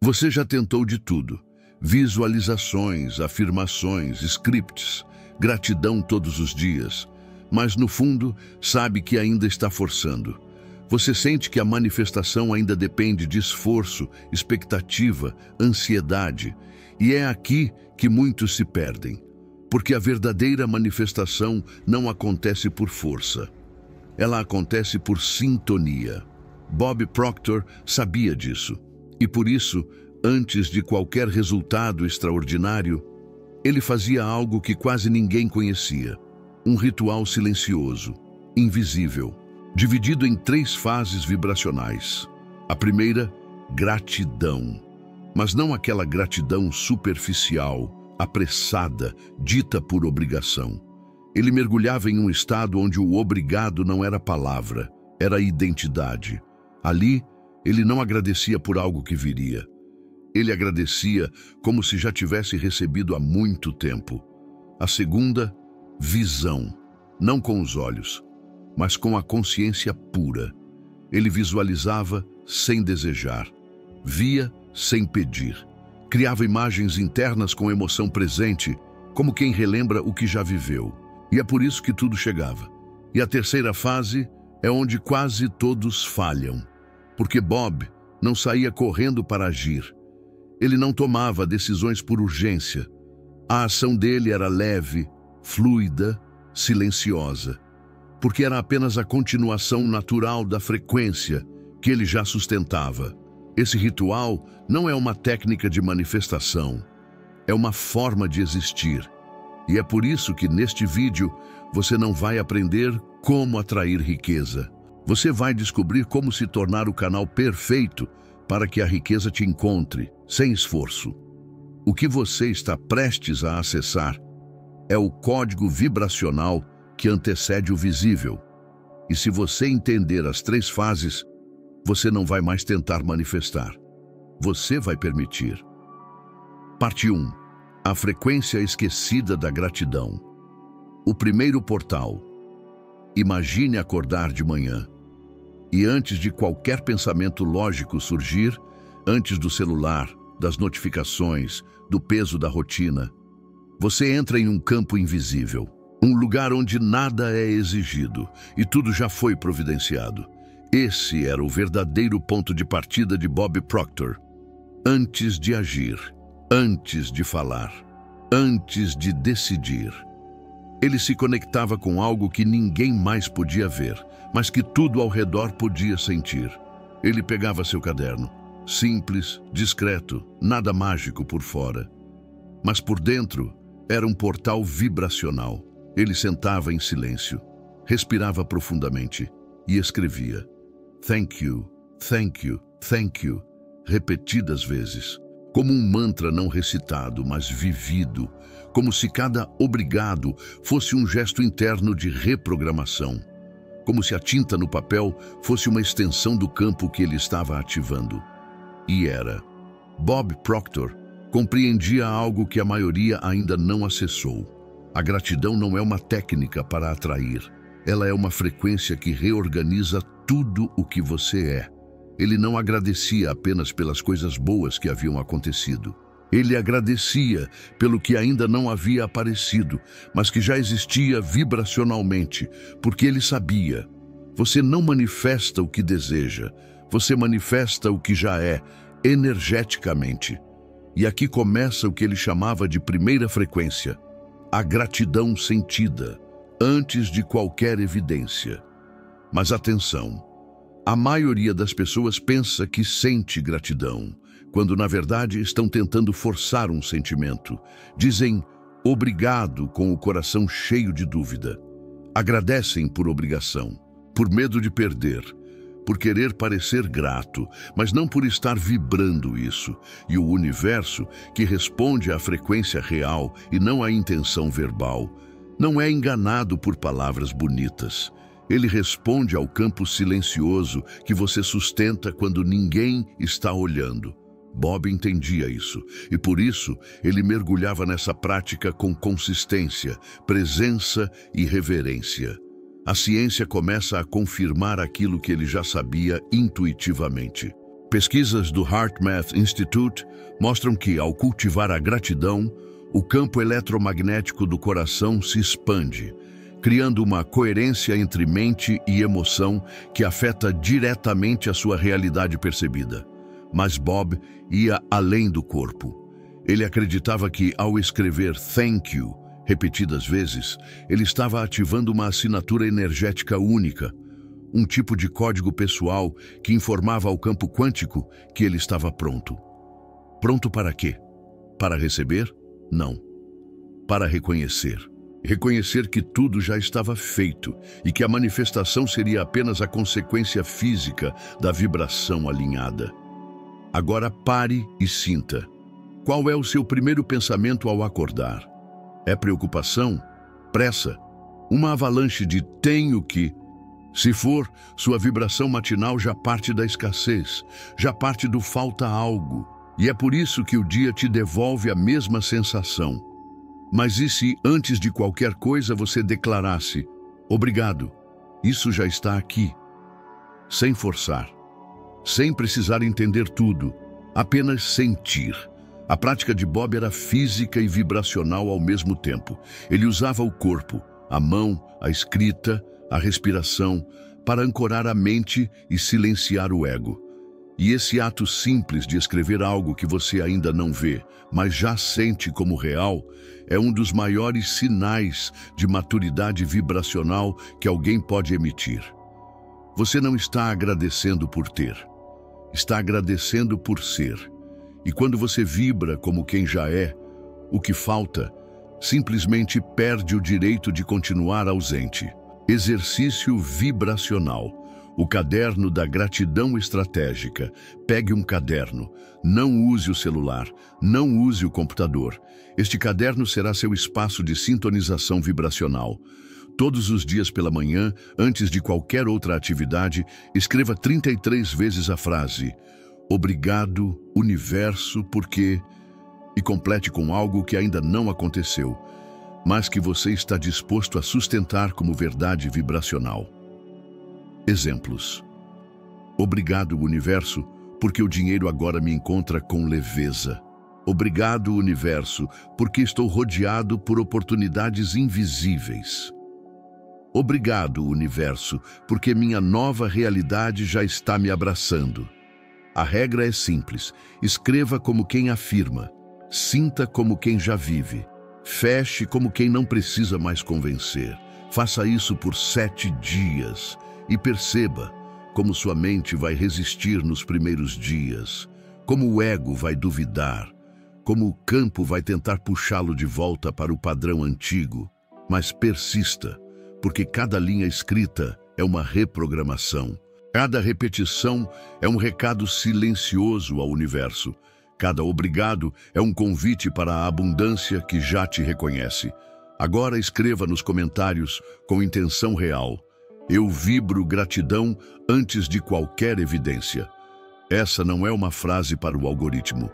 Você já tentou de tudo: visualizações, afirmações, scripts, gratidão todos os dias, mas no fundo sabe que ainda está forçando. Você sente que a manifestação ainda depende de esforço, expectativa, ansiedade, e é aqui que muitos se perdem, porque a verdadeira manifestação não acontece por força. Ela acontece por sintonia. Bob Proctor sabia disso, e por isso, antes de qualquer resultado extraordinário, ele fazia algo que quase ninguém conhecia: um ritual silencioso, invisível, dividido em 3 fases vibracionais. A primeira, gratidão, mas não aquela gratidão superficial, apressada, dita por obrigação. Ele mergulhava em um estado onde o obrigado não era palavra, era identidade. Ali, ele não agradecia por algo que viria. Ele agradecia como se já tivesse recebido há muito tempo. A segunda, visão, não com os olhos, mas com a consciência pura. Ele visualizava sem desejar, via sem pedir, criava imagens internas com emoção presente, como quem relembra o que já viveu. E é por isso que tudo chegava. E a terceira fase é onde quase todos falham, porque Bob não saía correndo para agir. Ele não tomava decisões por urgência. A ação dele era leve, fluida, silenciosa, porque era apenas a continuação natural da frequência que ele já sustentava. Esse ritual não é uma técnica de manifestação, é uma forma de existir. E é por isso que neste vídeo você não vai aprender como atrair riqueza. Você vai descobrir como se tornar o canal perfeito para que a riqueza te encontre, sem esforço. O que você está prestes a acessar é o código vibracional que antecede o visível. E se você entender as 3 fases, você não vai mais tentar manifestar. Você vai permitir. Parte 1. A frequência esquecida da gratidão. O primeiro portal. Imagine acordar de manhã. E antes de qualquer pensamento lógico surgir, antes do celular, das notificações, do peso da rotina, você entra em um campo invisível. Um lugar onde nada é exigido e tudo já foi providenciado. Esse era o verdadeiro ponto de partida de Bob Proctor. Antes de agir, antes de falar, antes de decidir, ele se conectava com algo que ninguém mais podia ver, mas que tudo ao redor podia sentir. Ele pegava seu caderno, simples, discreto, nada mágico por fora. Mas por dentro era um portal vibracional. Ele sentava em silêncio, respirava profundamente e escrevia: "Thank you, thank you, thank you", repetidas vezes, como um mantra não recitado, mas vivido, como se cada obrigado fosse um gesto interno de reprogramação, como se a tinta no papel fosse uma extensão do campo que ele estava ativando. E era. Bob Proctor compreendia algo que a maioria ainda não acessou. A gratidão não é uma técnica para atrair. Ela é uma frequência que reorganiza tudo o que você é. Ele não agradecia apenas pelas coisas boas que haviam acontecido. Ele agradecia pelo que ainda não havia aparecido, mas que já existia vibracionalmente, porque ele sabia: você não manifesta o que deseja, você manifesta o que já é, energeticamente. E aqui começa o que ele chamava de primeira frequência, a gratidão sentida, antes de qualquer evidência. Mas atenção, a maioria das pessoas pensa que sente gratidão, quando na verdade estão tentando forçar um sentimento. Dizem obrigado com o coração cheio de dúvida. Agradecem por obrigação, por medo de perder, por querer parecer grato, mas não por estar vibrando isso. E o universo, que responde à frequência real e não à intenção verbal, não é enganado por palavras bonitas. Ele responde ao campo silencioso que você sustenta quando ninguém está olhando. Bob entendia isso, e por isso ele mergulhava nessa prática com consistência, presença e reverência. A ciência começa a confirmar aquilo que ele já sabia intuitivamente. Pesquisas do HeartMath Institute mostram que, ao cultivar a gratidão, o campo eletromagnético do coração se expande, criando uma coerência entre mente e emoção que afeta diretamente a sua realidade percebida. Mas Bob ia além do corpo. Ele acreditava que, ao escrever "Thank you" repetidas vezes, ele estava ativando uma assinatura energética única, um tipo de código pessoal que informava ao campo quântico que ele estava pronto. Pronto para quê? Para receber? Não. Para reconhecer. Reconhecer que tudo já estava feito e que a manifestação seria apenas a consequência física da vibração alinhada. Agora pare e sinta. Qual é o seu primeiro pensamento ao acordar? É preocupação? Pressa? Uma avalanche de tenho que? Se for, sua vibração matinal já parte da escassez, já parte do falta algo, e é por isso que o dia te devolve a mesma sensação. Mas e se, antes de qualquer coisa, você declarasse, obrigado, isso já está aqui, sem forçar, sem precisar entender tudo, apenas sentir. A prática de Bob era física e vibracional ao mesmo tempo. Ele usava o corpo, a mão, a escrita, a respiração, para ancorar a mente e silenciar o ego. E esse ato simples de escrever algo que você ainda não vê, mas já sente como real, é um dos maiores sinais de maturidade vibracional que alguém pode emitir. Você não está agradecendo por ter, está agradecendo por ser. E quando você vibra como quem já é, o que falta simplesmente perde o direito de continuar ausente. Exercício vibracional. O caderno da gratidão estratégica. Pegue um caderno. Não use o celular. Não use o computador. Este caderno será seu espaço de sintonização vibracional. Todos os dias pela manhã, antes de qualquer outra atividade, escreva 33 vezes a frase "Obrigado, universo, porque..." e complete com algo que ainda não aconteceu, mas que você está disposto a sustentar como verdade vibracional. Exemplos. Obrigado, universo, porque o dinheiro agora me encontra com leveza. Obrigado, universo, porque estou rodeado por oportunidades invisíveis. Obrigado, universo, porque minha nova realidade já está me abraçando. A regra é simples. Escreva como quem afirma. Sinta como quem já vive. Feche como quem não precisa mais convencer. Faça isso por 7 dias e perceba como sua mente vai resistir nos primeiros dias, como o ego vai duvidar, como o campo vai tentar puxá-lo de volta para o padrão antigo. Mas persista, porque cada linha escrita é uma reprogramação. Cada repetição é um recado silencioso ao universo. Cada obrigado é um convite para a abundância que já te reconhece. Agora escreva nos comentários com intenção real. Eu vibro gratidão antes de qualquer evidência. Essa não é uma frase para o algoritmo.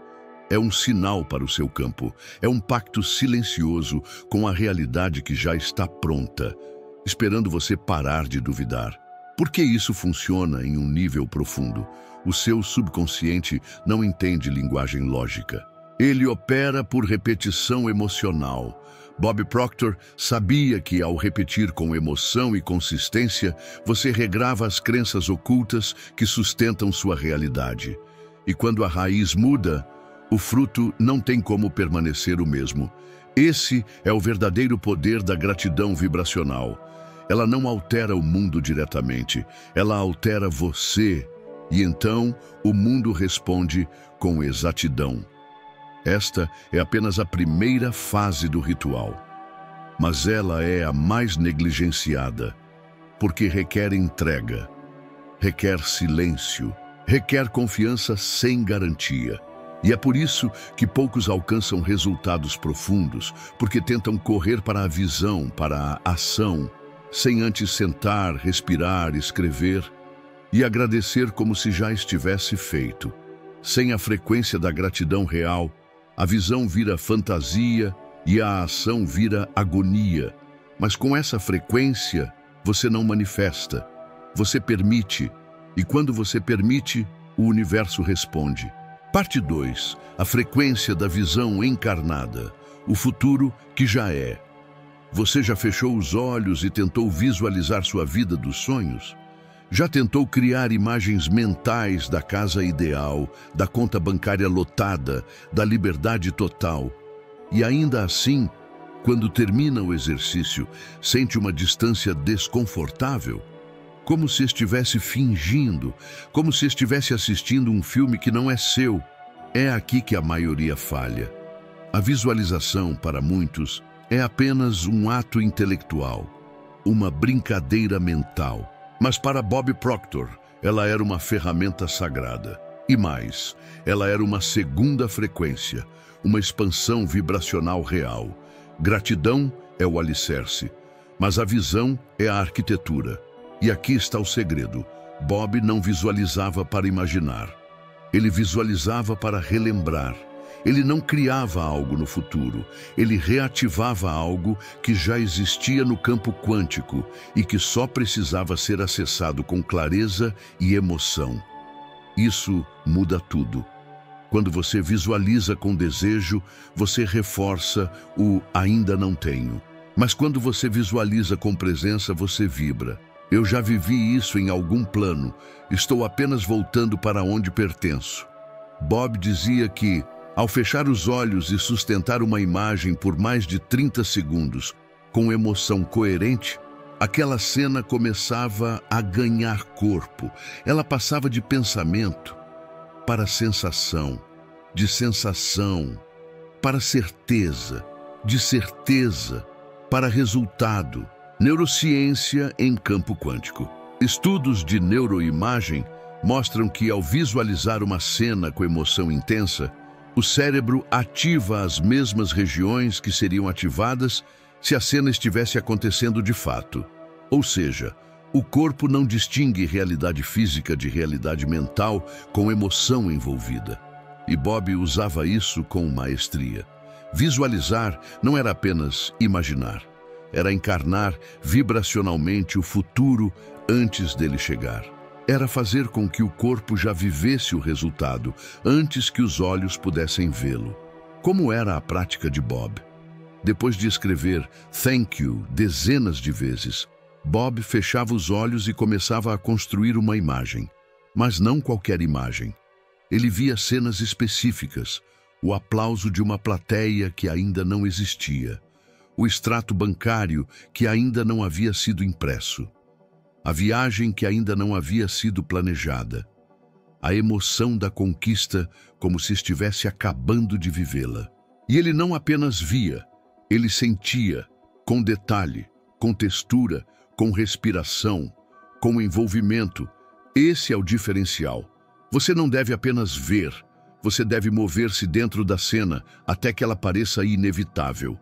É um sinal para o seu campo. É um pacto silencioso com a realidade que já está pronta, esperando você parar de duvidar. Por que isso funciona em um nível profundo? O seu subconsciente não entende linguagem lógica. Ele opera por repetição emocional. Bob Proctor sabia que, ao repetir com emoção e consistência, você regrava as crenças ocultas que sustentam sua realidade. E quando a raiz muda, o fruto não tem como permanecer o mesmo. Esse é o verdadeiro poder da gratidão vibracional. Ela não altera o mundo diretamente, ela altera você, e então o mundo responde com exatidão. Esta é apenas a primeira fase do ritual, mas ela é a mais negligenciada, porque requer entrega, requer silêncio, requer confiança sem garantia. E é por isso que poucos alcançam resultados profundos, porque tentam correr para a visão, para a ação, sem antes sentar, respirar, escrever e agradecer como se já estivesse feito. Sem a frequência da gratidão real, a visão vira fantasia e a ação vira agonia. Mas com essa frequência, você não manifesta, você permite. E quando você permite, o universo responde. Parte 2. A frequência da visão encarnada. O futuro que já é. Você já fechou os olhos e tentou visualizar sua vida dos sonhos? Já tentou criar imagens mentais da casa ideal, da conta bancária lotada, da liberdade total? E ainda assim, quando termina o exercício, sente uma distância desconfortável? Como se estivesse fingindo, como se estivesse assistindo um filme que não é seu. É aqui que a maioria falha. A visualização, para muitos, é apenas um ato intelectual, uma brincadeira mental. Mas para Bob Proctor, ela era uma ferramenta sagrada. E mais, ela era uma segunda frequência, uma expansão vibracional real. Gratidão é o alicerce, mas a visão é a arquitetura. E aqui está o segredo. Bob não visualizava para imaginar. Ele visualizava para relembrar. Ele não criava algo no futuro, ele reativava algo que já existia no campo quântico e que só precisava ser acessado com clareza e emoção. Isso muda tudo. Quando você visualiza com desejo, você reforça o ainda não tenho. Mas quando você visualiza com presença, você vibra. Eu já vivi isso em algum plano, estou apenas voltando para onde pertenço. Bob dizia que, ao fechar os olhos e sustentar uma imagem por mais de 30 segundos, com emoção coerente, aquela cena começava a ganhar corpo. Ela passava de pensamento para sensação, de sensação para certeza, de certeza para resultado. Neurociência em campo quântico. Estudos de neuroimagem mostram que, ao visualizar uma cena com emoção intensa, o cérebro ativa as mesmas regiões que seriam ativadas se a cena estivesse acontecendo de fato. Ou seja, o corpo não distingue realidade física de realidade mental com emoção envolvida. E Bob usava isso com maestria. Visualizar não era apenas imaginar, era encarnar vibracionalmente o futuro antes dele chegar. Era fazer com que o corpo já vivesse o resultado antes que os olhos pudessem vê-lo. Como era a prática de Bob? Depois de escrever "Thank you" dezenas de vezes, Bob fechava os olhos e começava a construir uma imagem. Mas não qualquer imagem. Ele via cenas específicas, o aplauso de uma plateia que ainda não existia, o extrato bancário que ainda não havia sido impresso, a viagem que ainda não havia sido planejada, a emoção da conquista como se estivesse acabando de vivê-la. E ele não apenas via, ele sentia, com detalhe, com textura, com respiração, com envolvimento. Esse é o diferencial. Você não deve apenas ver, você deve mover-se dentro da cena até que ela pareça inevitável.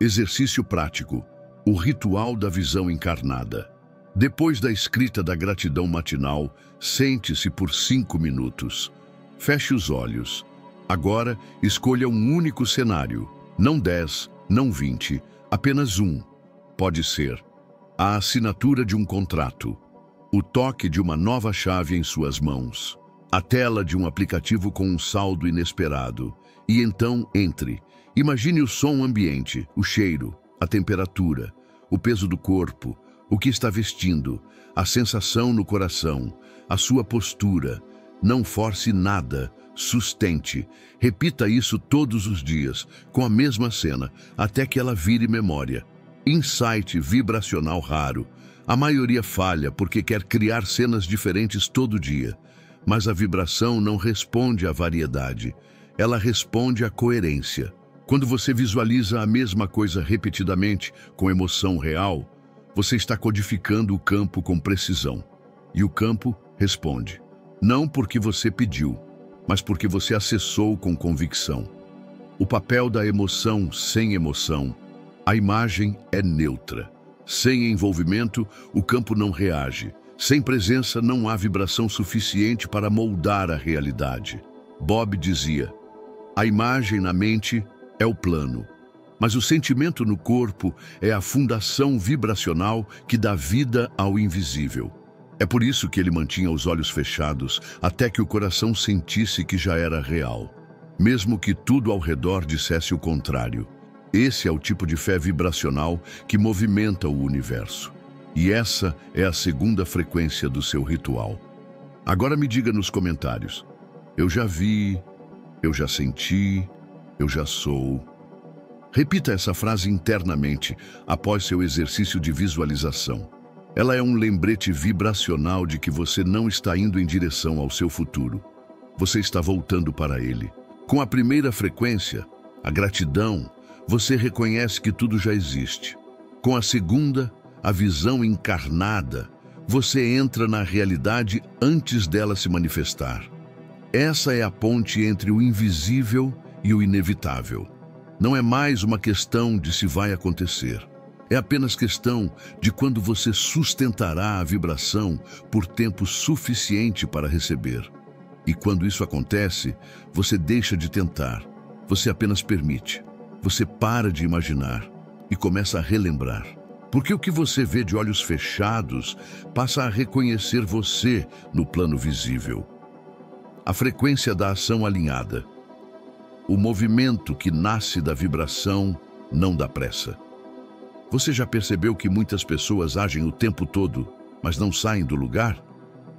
Exercício prático, o ritual da visão encarnada. Depois da escrita da gratidão matinal, sente-se por 5 minutos. Feche os olhos. Agora, escolha um único cenário. Não 10, não 20, apenas um. Pode ser a assinatura de um contrato, o toque de uma nova chave em suas mãos, a tela de um aplicativo com um saldo inesperado. E então entre. Imagine o som ambiente, o cheiro, a temperatura, o peso do corpo, o que está vestindo, a sensação no coração, a sua postura. Não force nada, sustente. Repita isso todos os dias, com a mesma cena, até que ela vire memória. Insight vibracional raro. A maioria falha porque quer criar cenas diferentes todo dia. Mas a vibração não responde à variedade, ela responde à coerência. Quando você visualiza a mesma coisa repetidamente, com emoção real, você está codificando o campo com precisão. E o campo responde. Não porque você pediu, mas porque você acessou com convicção. O papel da emoção sem emoção. A imagem é neutra. Sem envolvimento, o campo não reage. Sem presença, não há vibração suficiente para moldar a realidade. Bob dizia, a imagem na mente é o plano, mas o sentimento no corpo é a fundação vibracional que dá vida ao invisível. É por isso que ele mantinha os olhos fechados até que o coração sentisse que já era real, mesmo que tudo ao redor dissesse o contrário. Esse é o tipo de fé vibracional que movimenta o universo. E essa é a segunda frequência do seu ritual. Agora me diga nos comentários: eu já vi, eu já senti, eu já sou. Repita essa frase internamente após seu exercício de visualização. Ela é um lembrete vibracional de que você não está indo em direção ao seu futuro. Você está voltando para ele. Com a primeira frequência, a gratidão, você reconhece que tudo já existe. Com a segunda, a visão encarnada, você entra na realidade antes dela se manifestar. Essa é a ponte entre o invisível e o inevitável. Não é mais uma questão de se vai acontecer. É apenas questão de quando você sustentará a vibração por tempo suficiente para receber. E quando isso acontece, você deixa de tentar. Você apenas permite. Você para de imaginar e começa a relembrar. Porque o que você vê de olhos fechados passa a reconhecer você no plano visível. A frequência da ação alinhada. O movimento que nasce da vibração não dá pressa. Você já percebeu que muitas pessoas agem o tempo todo, mas não saem do lugar?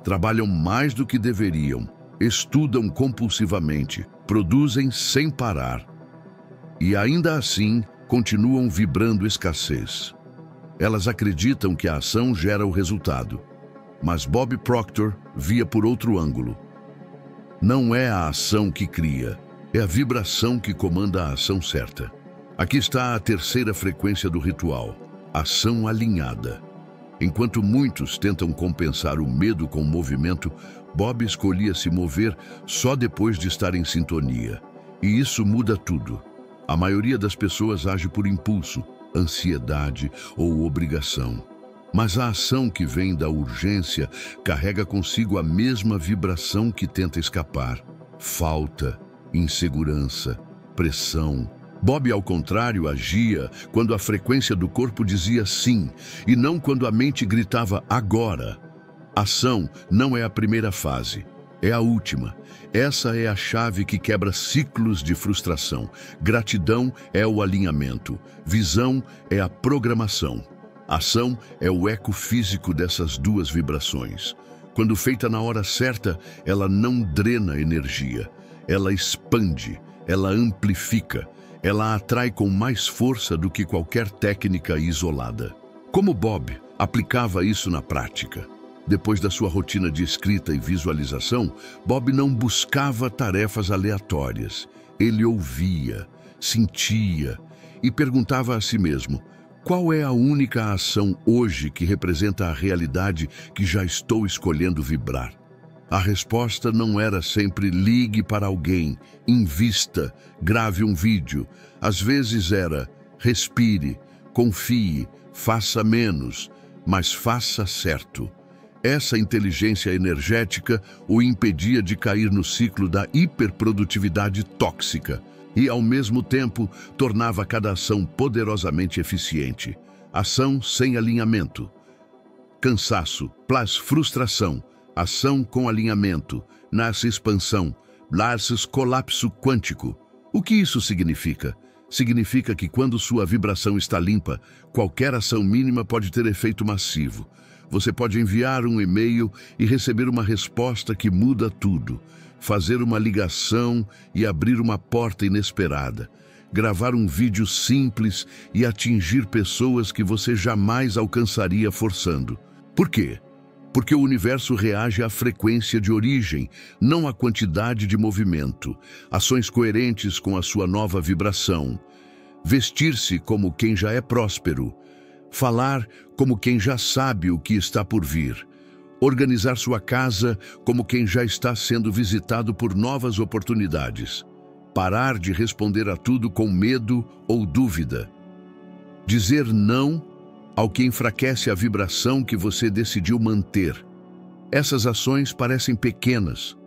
Trabalham mais do que deveriam, estudam compulsivamente, produzem sem parar. E ainda assim, continuam vibrando escassez. Elas acreditam que a ação gera o resultado. Mas Bob Proctor via por outro ângulo. Não é a ação que cria, é a vibração que comanda a ação certa. Aqui está a terceira frequência do ritual, ação alinhada. Enquanto muitos tentam compensar o medo com o movimento, Bob escolhia se mover só depois de estar em sintonia. E isso muda tudo. A maioria das pessoas age por impulso, ansiedade ou obrigação. Mas a ação que vem da urgência carrega consigo a mesma vibração que tenta escapar. Falta, insegurança, pressão. Bob, ao contrário, agia quando a frequência do corpo dizia sim, e não quando a mente gritava agora. Ação não é a primeira fase, é a última. Essa é a chave que quebra ciclos de frustração. Gratidão é o alinhamento. Visão é a programação. Ação é o eco físico dessas duas vibrações. Quando feita na hora certa, ela não drena energia. Ela expande, ela amplifica. Ela atrai com mais força do que qualquer técnica isolada. Como Bob aplicava isso na prática? Depois da sua rotina de escrita e visualização, Bob não buscava tarefas aleatórias. Ele ouvia, sentia e perguntava a si mesmo: qual é a única ação hoje que representa a realidade que já estou escolhendo vibrar? A resposta não era sempre ligue para alguém, invista, grave um vídeo. Às vezes era respire, confie, faça menos, mas faça certo. Essa inteligência energética o impedia de cair no ciclo da hiperprodutividade tóxica e, ao mesmo tempo, tornava cada ação poderosamente eficiente. Ação sem alinhamento. Cansaço, frustração. Ação com alinhamento, nasce expansão, nasce colapso quântico. O que isso significa? Significa que quando sua vibração está limpa, qualquer ação mínima pode ter efeito massivo. Você pode enviar um e-mail e receber uma resposta que muda tudo, fazer uma ligação e abrir uma porta inesperada, gravar um vídeo simples e atingir pessoas que você jamais alcançaria forçando. Por quê? Porque o universo reage à frequência de origem, não à quantidade de movimento. Ações coerentes com a sua nova vibração. Vestir-se como quem já é próspero. Falar como quem já sabe o que está por vir. Organizar sua casa como quem já está sendo visitado por novas oportunidades. Parar de responder a tudo com medo ou dúvida. Dizer não ao que enfraquece a vibração que você decidiu manter. Essas ações parecem pequenas,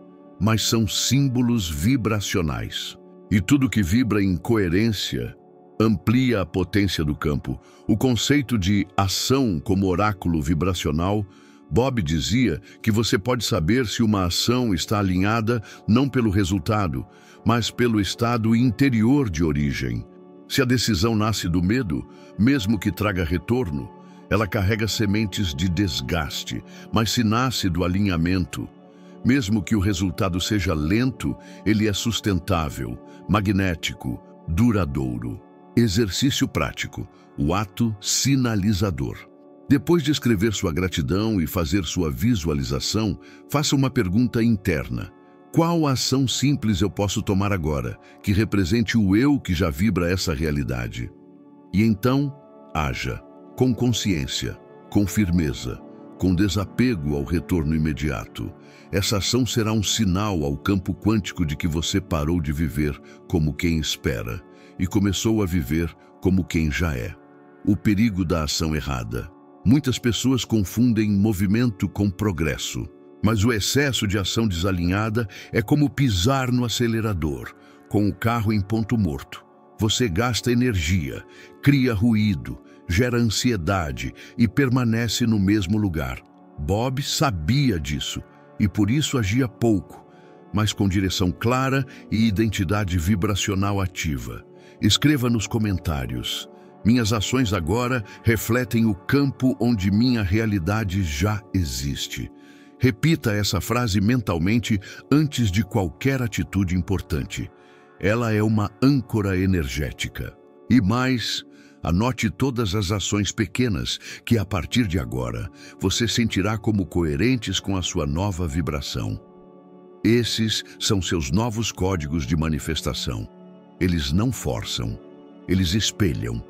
mas são símbolos vibracionais. E tudo que vibra em coerência amplia a potência do campo. O conceito de ação como oráculo vibracional, Bob dizia que você pode saber se uma ação está alinhada não pelo resultado, mas pelo estado interior de origem. Se a decisão nasce do medo, mesmo que traga retorno, ela carrega sementes de desgaste, mas se nasce do alinhamento, mesmo que o resultado seja lento, ele é sustentável, magnético, duradouro. Exercício prático, o ato sinalizador. Depois de escrever sua gratidão e fazer sua visualização, faça uma pergunta interna. Qual ação simples eu posso tomar agora, que represente o eu que já vibra essa realidade? E então, haja, com consciência, com firmeza, com desapego ao retorno imediato. Essa ação será um sinal ao campo quântico de que você parou de viver como quem espera e começou a viver como quem já é. O perigo da ação errada. Muitas pessoas confundem movimento com progresso, mas o excesso de ação desalinhada é como pisar no acelerador, com o carro em ponto morto. Você gasta energia, cria ruído, gera ansiedade e permanece no mesmo lugar. Bob sabia disso e por isso agia pouco, mas com direção clara e identidade vibracional ativa. Escreva nos comentários: minhas ações agora refletem o campo onde minha realidade já existe. Repita essa frase mentalmente antes de qualquer atitude importante. Ela é uma âncora energética. E mais, anote todas as ações pequenas que, a partir de agora, você sentirá como coerentes com a sua nova vibração. Esses são seus novos códigos de manifestação. Eles não forçam, eles espelham.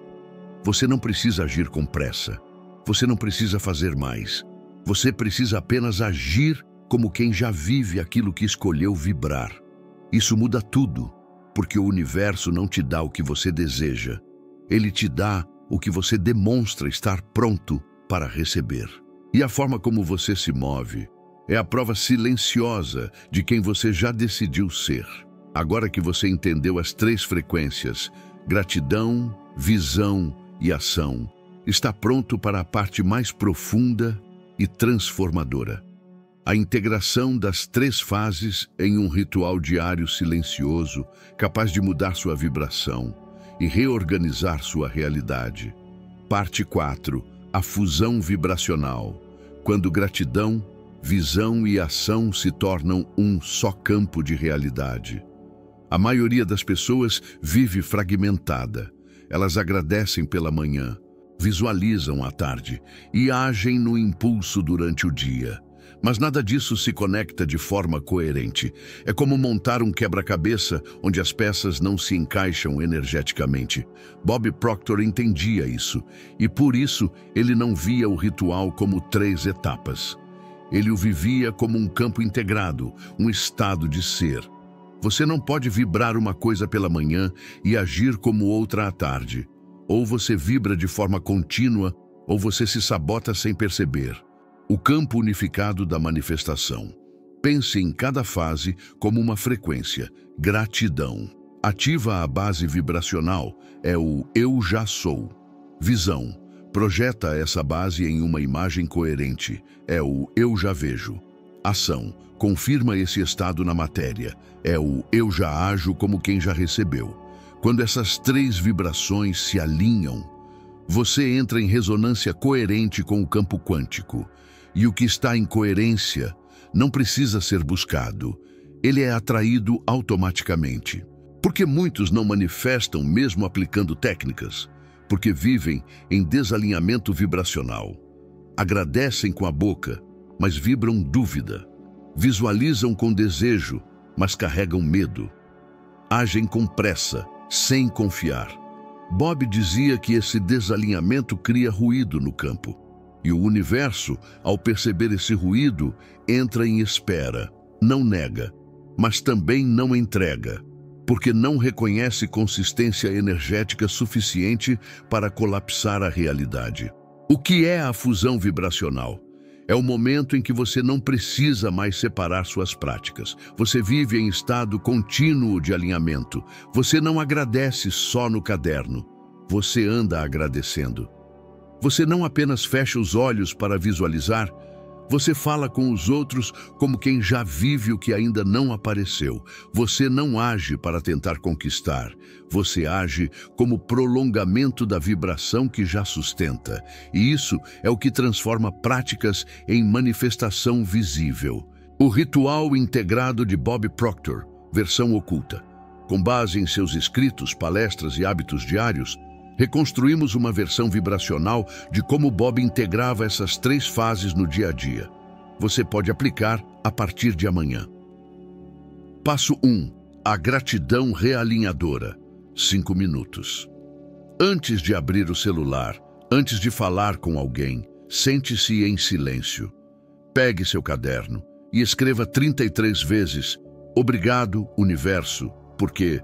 Você não precisa agir com pressa. Você não precisa fazer mais. Você precisa apenas agir como quem já vive aquilo que escolheu vibrar. Isso muda tudo, porque o universo não te dá o que você deseja. Ele te dá o que você demonstra estar pronto para receber. E a forma como você se move é a prova silenciosa de quem você já decidiu ser. Agora que você entendeu as 3 frequências, gratidão, visão e ação, está pronto para a parte mais profunda e transformadora. A integração das 3 fases em um ritual diário silencioso, capaz de mudar sua vibração e reorganizar sua realidade. Parte 4. A fusão vibracional, quando gratidão, visão e ação se tornam um só campo de realidade. A maioria das pessoas vive fragmentada. Elas agradecem pela manhã, visualizam à tarde e agem no impulso durante o dia. Mas nada disso se conecta de forma coerente. É como montar um quebra-cabeça onde as peças não se encaixam energeticamente. Bob Proctor entendia isso, e por isso ele não via o ritual como 3 etapas. Ele o vivia como um campo integrado, um estado de ser. Você não pode vibrar uma coisa pela manhã e agir como outra à tarde. Ou você vibra de forma contínua, ou você se sabota sem perceber. O campo unificado da manifestação. Pense em cada fase como uma frequência. Gratidão. Ativa a base vibracional, é o eu já sou. Visão. Projeta essa base em uma imagem coerente, é o eu já vejo. Ação. Confirma esse estado na matéria, é o eu já ajo como quem já recebeu. Quando essas 3 vibrações se alinham, você entra em ressonância coerente com o campo quântico. E o que está em coerência não precisa ser buscado. Ele é atraído automaticamente. Porque muitos não manifestam mesmo aplicando técnicas? Porque vivem em desalinhamento vibracional. Agradecem com a boca, mas vibram dúvida. Visualizam com desejo, mas carregam medo. Agem com pressa, sem confiar. Bob dizia que esse desalinhamento cria ruído no campo. E o universo, ao perceber esse ruído, entra em espera. Não nega, mas também não entrega, porque não reconhece consistência energética suficiente para colapsar a realidade. O que é a fusão vibracional? É o momento em que você não precisa mais separar suas práticas. Você vive em estado contínuo de alinhamento. Você não agradece só no caderno. Você anda agradecendo. Você não apenas fecha os olhos para visualizar, Você fala com os outros como quem já vive o que ainda não apareceu. Você não age para tentar conquistar. Você age como prolongamento da vibração que já sustenta. E isso é o que transforma práticas em manifestação visível. O ritual integrado de Bob Proctor, versão oculta. Com base em seus escritos, palestras e hábitos diários, reconstruímos uma versão vibracional de como Bob integrava essas 3 fases no dia a dia. Você pode aplicar a partir de amanhã. Passo 1. A gratidão realinhadora. 5 minutos. Antes de abrir o celular, antes de falar com alguém, sente-se em silêncio. Pegue seu caderno e escreva 33 vezes: "Obrigado, universo, porque..."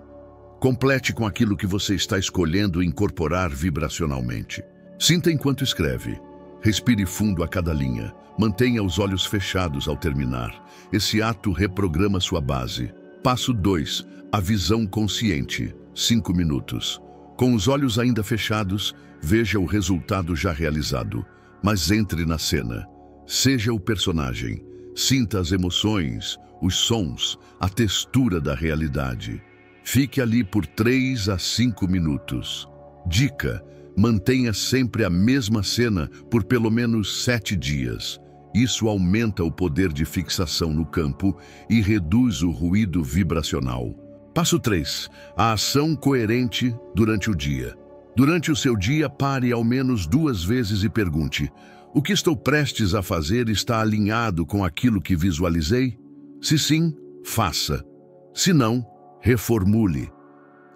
Complete com aquilo que você está escolhendo incorporar vibracionalmente. Sinta enquanto escreve. Respire fundo a cada linha. Mantenha os olhos fechados ao terminar. Esse ato reprograma sua base. Passo 2. A visão consciente. 5 minutos. Com os olhos ainda fechados, veja o resultado já realizado. Mas entre na cena. Seja o personagem. Sinta as emoções, os sons, a textura da realidade. Fique ali por 3 a 5 minutos. Dica: mantenha sempre a mesma cena por pelo menos 7 dias. Isso aumenta o poder de fixação no campo e reduz o ruído vibracional. Passo 3. A ação coerente durante o dia. Durante o seu dia, pare ao menos 2 vezes e pergunte: o que estou prestes a fazer está alinhado com aquilo que visualizei? Se sim, faça. Se não, reformule.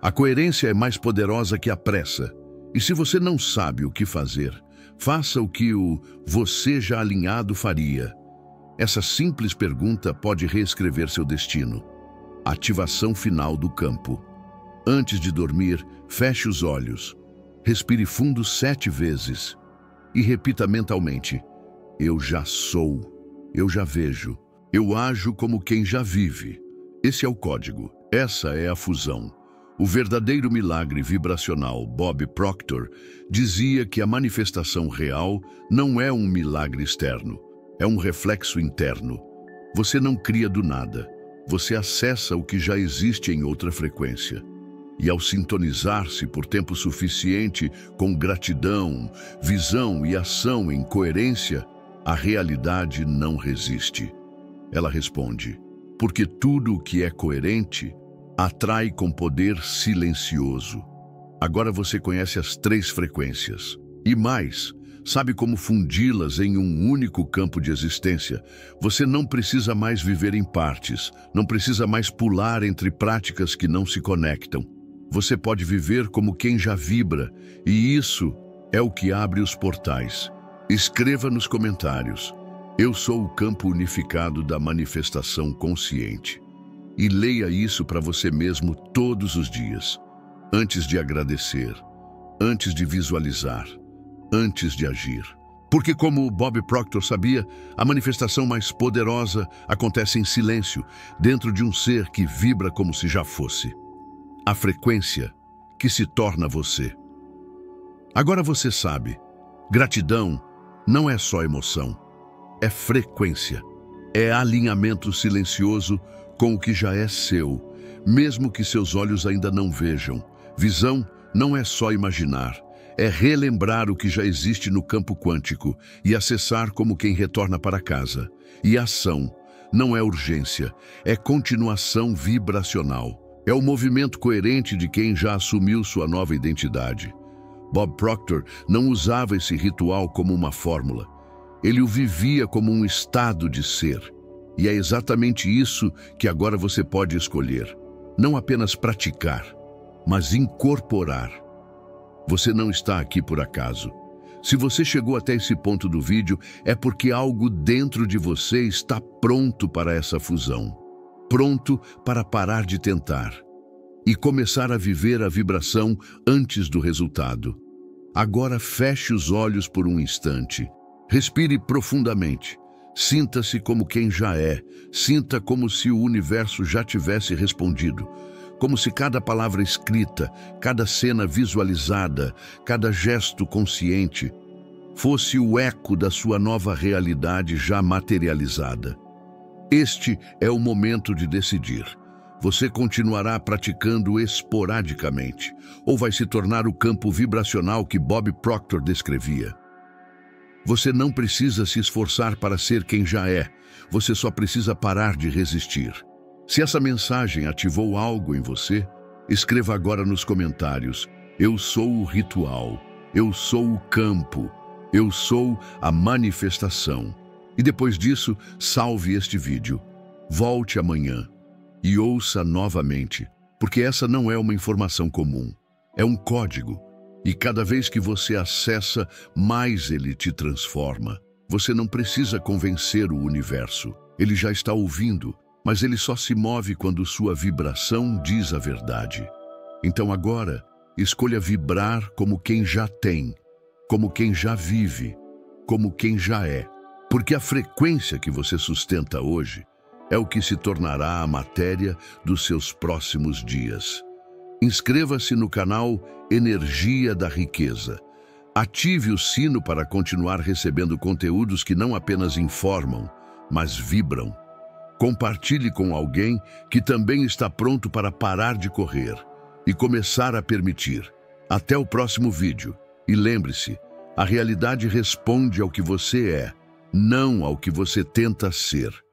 A coerência é mais poderosa que a pressa. E se você não sabe o que fazer, faça o que o você já alinhado faria. Essa simples pergunta pode reescrever seu destino. Ativação final do campo. Antes de dormir, feche os olhos. Respire fundo 7 vezes. E repita mentalmente: eu já sou, eu já vejo, eu ajo como quem já vive. Esse é o código. Essa é a fusão. O verdadeiro milagre vibracional, Bob Proctor, dizia que a manifestação real não é um milagre externo, é um reflexo interno. Você não cria do nada, você acessa o que já existe em outra frequência. E ao sintonizar-se por tempo suficiente com gratidão, visão e ação em coerência, a realidade não resiste. Ela responde, porque tudo o que é coerente atrai com poder silencioso. Agora você conhece as 3 frequências. E mais, sabe como fundi-las em um único campo de existência. Você não precisa mais viver em partes, não precisa mais pular entre práticas que não se conectam. Você pode viver como quem já vibra, e isso é o que abre os portais. Escreva nos comentários: eu sou o campo unificado da manifestação consciente. E leia isso para você mesmo todos os dias, antes de agradecer, antes de visualizar, antes de agir. Porque, como Bob Proctor sabia, a manifestação mais poderosa acontece em silêncio, dentro de um ser que vibra como se já fosse. A frequência que se torna você. Agora você sabe, gratidão não é só emoção, é frequência, é alinhamento silencioso com o que já é seu, mesmo que seus olhos ainda não vejam. Visão não é só imaginar, é relembrar o que já existe no campo quântico e acessar como quem retorna para casa. E ação não é urgência, é continuação vibracional. É o movimento coerente de quem já assumiu sua nova identidade. Bob Proctor não usava esse ritual como uma fórmula. Ele o vivia como um estado de ser. E é exatamente isso que agora você pode escolher. Não apenas praticar, mas incorporar. Você não está aqui por acaso. Se você chegou até esse ponto do vídeo, é porque algo dentro de você está pronto para essa fusão. Pronto para parar de tentar e começar a viver a vibração antes do resultado. Agora feche os olhos por um instante. Respire profundamente. Sinta-se como quem já é. Sinta como se o universo já tivesse respondido. Como se cada palavra escrita, cada cena visualizada, cada gesto consciente fosse o eco da sua nova realidade já materializada. Este é o momento de decidir. Você continuará praticando esporadicamente, ou vai se tornar o campo vibracional que Bob Proctor descrevia. Você não precisa se esforçar para ser quem já é, você só precisa parar de resistir. Se essa mensagem ativou algo em você, escreva agora nos comentários: eu sou o ritual, eu sou o campo, eu sou a manifestação. E depois disso, salve este vídeo. Volte amanhã e ouça novamente, porque essa não é uma informação comum, é um código. E cada vez que você acessa, mais ele te transforma. Você não precisa convencer o universo, ele já está ouvindo, mas ele só se move quando sua vibração diz a verdade. Então agora, escolha vibrar como quem já tem, como quem já vive, como quem já é. Porque a frequência que você sustenta hoje é o que se tornará a matéria dos seus próximos dias. Inscreva-se no canal Energia da Riqueza. Ative o sino para continuar recebendo conteúdos que não apenas informam, mas vibram. Compartilhe com alguém que também está pronto para parar de correr e começar a permitir. Até o próximo vídeo. E lembre-se, a realidade responde ao que você é, não ao que você tenta ser.